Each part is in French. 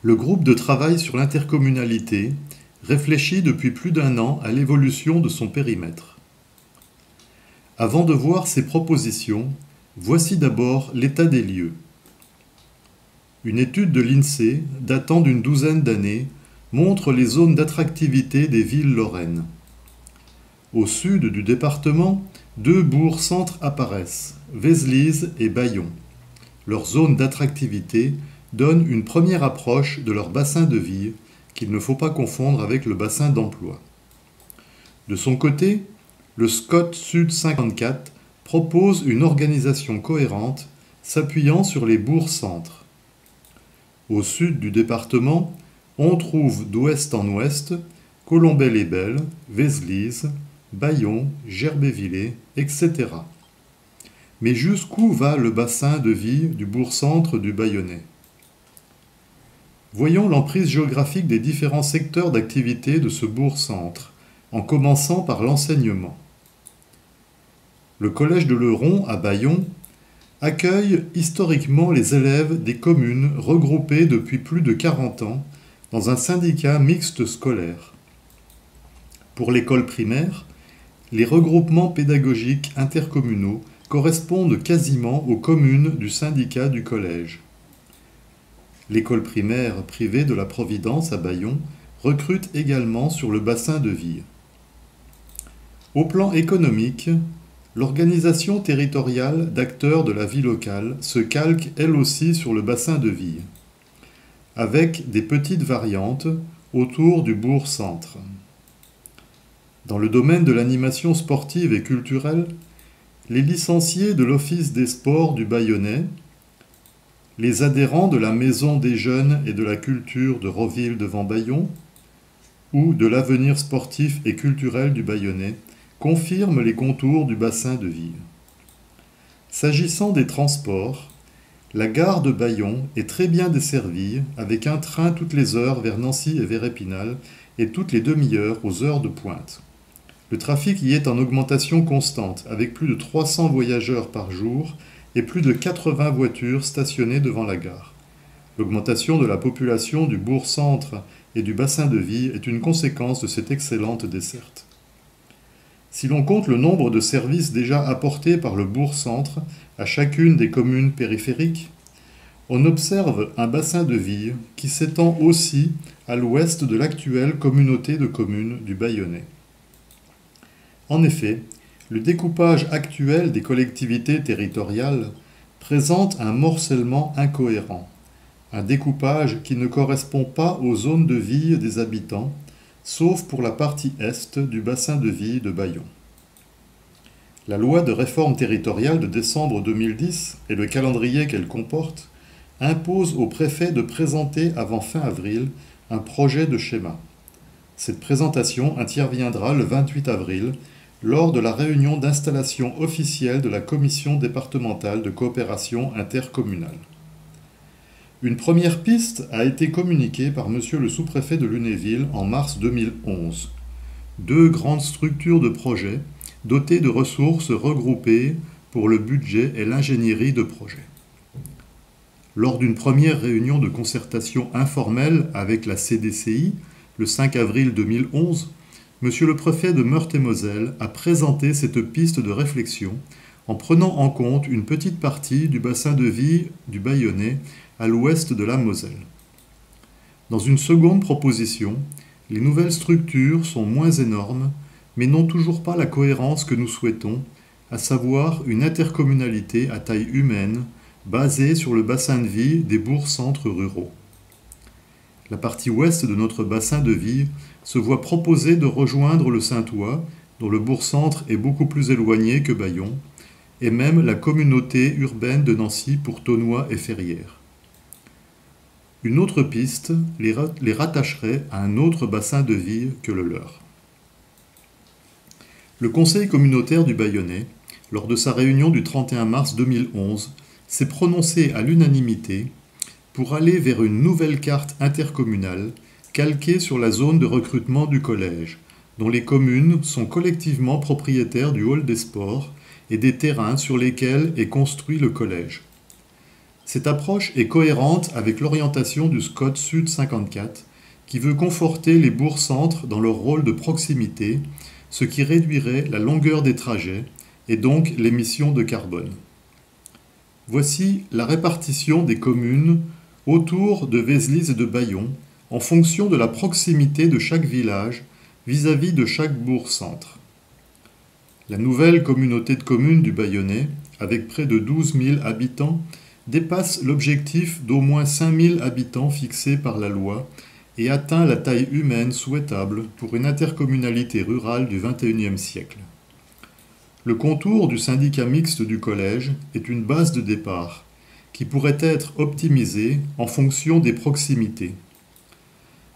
Le groupe de travail sur l'intercommunalité réfléchit depuis plus d'un an à l'évolution de son périmètre. Avant de voir ces propositions, voici d'abord l'état des lieux. Une étude de l'INSEE, datant d'une douzaine d'années, montre les zones d'attractivité des villes lorraines. Au sud du département, deux bourgs-centres apparaissent, Vézelise et Bayon. Leur zone d'attractivité donne une première approche de leur bassin de vie, qu'il ne faut pas confondre avec le bassin d'emploi. De son côté, le SCOT Sud 54 propose une organisation cohérente s'appuyant sur les bourgs-centres. Au sud du département, on trouve d'ouest en ouest Colombey-les-Belles, Vézelise, Bayon, Gerbévillers, etc. Mais jusqu'où va le bassin de vie du bourg-centre du Bayonnais? Voyons l'emprise géographique des différents secteurs d'activité de ce bourg-centre, en commençant par l'enseignement. Le collège de Leuron, à Bayon, accueille historiquement les élèves des communes regroupées depuis plus de 40 ans dans un syndicat mixte scolaire. Pour l'école primaire, les regroupements pédagogiques intercommunaux correspondent quasiment aux communes du syndicat du collège. L'école primaire privée de la Providence à Bayon recrute également sur le bassin de vie. Au plan économique, l'organisation territoriale d'acteurs de la vie locale se calque elle aussi sur le bassin de vie, avec des petites variantes autour du bourg-centre. Dans le domaine de l'animation sportive et culturelle, les licenciés de l'Office des sports du Bayonnais, les adhérents de la Maison des jeunes et de la culture de Roville-devant-Bayon ou de l'Avenir sportif et culturel du Bayonnais confirment les contours du bassin de vie. S'agissant des transports, la gare de Bayon est très bien desservie avec un train toutes les heures vers Nancy et vers Épinal et toutes les demi-heures aux heures de pointe. Le trafic y est en augmentation constante avec plus de 300 voyageurs par jour et plus de 80 voitures stationnées devant la gare. L'augmentation de la population du bourg-centre et du bassin de vie est une conséquence de cette excellente desserte. Si l'on compte le nombre de services déjà apportés par le bourg-centre à chacune des communes périphériques, on observe un bassin de vie qui s'étend aussi à l'ouest de l'actuelle communauté de communes du Bayonnais. En effet, le découpage actuel des collectivités territoriales présente un morcellement incohérent, un découpage qui ne correspond pas aux zones de vie des habitants, sauf pour la partie est du bassin de vie de Bayon. La loi de réforme territoriale de décembre 2010 et le calendrier qu'elle comporte imposent au préfet de présenter avant fin avril un projet de schéma. Cette présentation interviendra le 28 avril lors de la réunion d'installation officielle de la Commission départementale de coopération intercommunale. Une première piste a été communiquée par monsieur le sous-préfet de Lunéville en mars 2011. Deux grandes structures de projet dotées de ressources regroupées pour le budget et l'ingénierie de projet. Lors d'une première réunion de concertation informelle avec la CDCI, le 5 avril 2011, monsieur le préfet de Meurthe-et-Moselle a présenté cette piste de réflexion en prenant en compte une petite partie du bassin de vie du Bayonnais à l'ouest de la Moselle. Dans une seconde proposition, les nouvelles structures sont moins énormes, mais n'ont toujours pas la cohérence que nous souhaitons, à savoir une intercommunalité à taille humaine, basée sur le bassin de vie des bourgs-centres ruraux. La partie ouest de notre bassin de vie se voit proposer de rejoindre le Saintois, dont le bourg-centre est beaucoup plus éloigné que Bayon, et même la communauté urbaine de Nancy pour Thonois et Ferrières. Une autre piste les rattacherait à un autre bassin de vie que le leur. Le conseil communautaire du Bayonnais, lors de sa réunion du 31 mars 2011, s'est prononcé à l'unanimité pour aller vers une nouvelle carte intercommunale calquée sur la zone de recrutement du collège, dont les communes sont collectivement propriétaires du hall des sports et des terrains sur lesquels est construit le collège. Cette approche est cohérente avec l'orientation du SCOT Sud 54, qui veut conforter les bourgs-centres dans leur rôle de proximité, ce qui réduirait la longueur des trajets et donc l'émission de carbone. Voici la répartition des communes autour de Vézelise et de Bayon en fonction de la proximité de chaque village vis-à-vis de chaque bourg-centre. La nouvelle communauté de communes du Bayonnais, avec près de 12 000 habitants, dépasse l'objectif d'au moins 5 000 habitants fixé par la loi et atteint la taille humaine souhaitable pour une intercommunalité rurale du XXIe siècle. Le contour du syndicat mixte du collège est une base de départ qui pourrait être optimisée en fonction des proximités.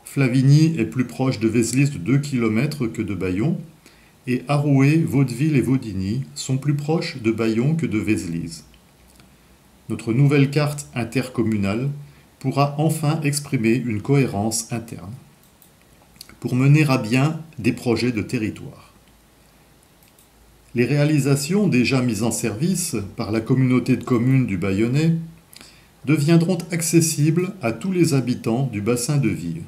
Flavigny est plus proche de Vézelise de 2 km que de Bayon, et Arouet, Vaudeville et Vaudigny sont plus proches de Bayon que de Vézelise. Notre nouvelle carte intercommunale pourra enfin exprimer une cohérence interne pour mener à bien des projets de territoire. Les réalisations déjà mises en service par la communauté de communes du Bayonnais deviendront accessibles à tous les habitants du bassin de vie.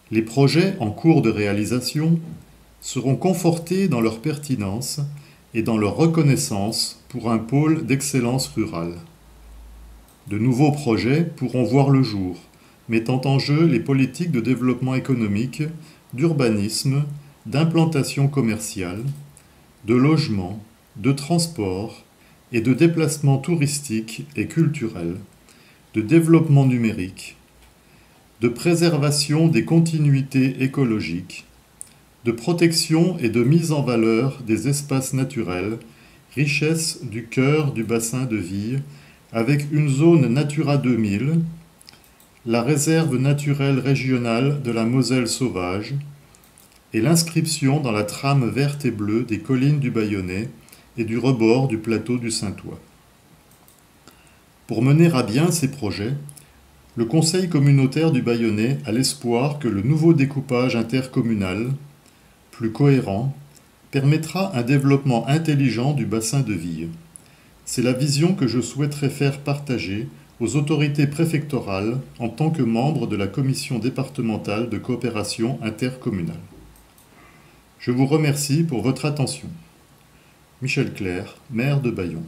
Les projets en cours de réalisation seront confortés dans leur pertinence et dans leur reconnaissance pour un pôle d'excellence rurale. De nouveaux projets pourront voir le jour, mettant en jeu les politiques de développement économique, d'urbanisme, d'implantation commerciale, de logement, de transport et de déplacement touristique et culturel, de développement numérique, de préservation des continuités écologiques, de protection et de mise en valeur des espaces naturels, richesse du cœur du bassin de Vie, avec une zone Natura 2000, la réserve naturelle régionale de la Moselle sauvage et l'inscription dans la trame verte et bleue des collines du Bayonnais et du rebord du plateau du Saintois. Pour mener à bien ces projets, le Conseil communautaire du Bayonnais a l'espoir que le nouveau découpage intercommunal, plus cohérent, permettra un développement intelligent du bassin de Vie. C'est la vision que je souhaiterais faire partager aux autorités préfectorales en tant que membre de la commission départementale de coopération intercommunale. Je vous remercie pour votre attention. Michel Clerc, maire de Bayon.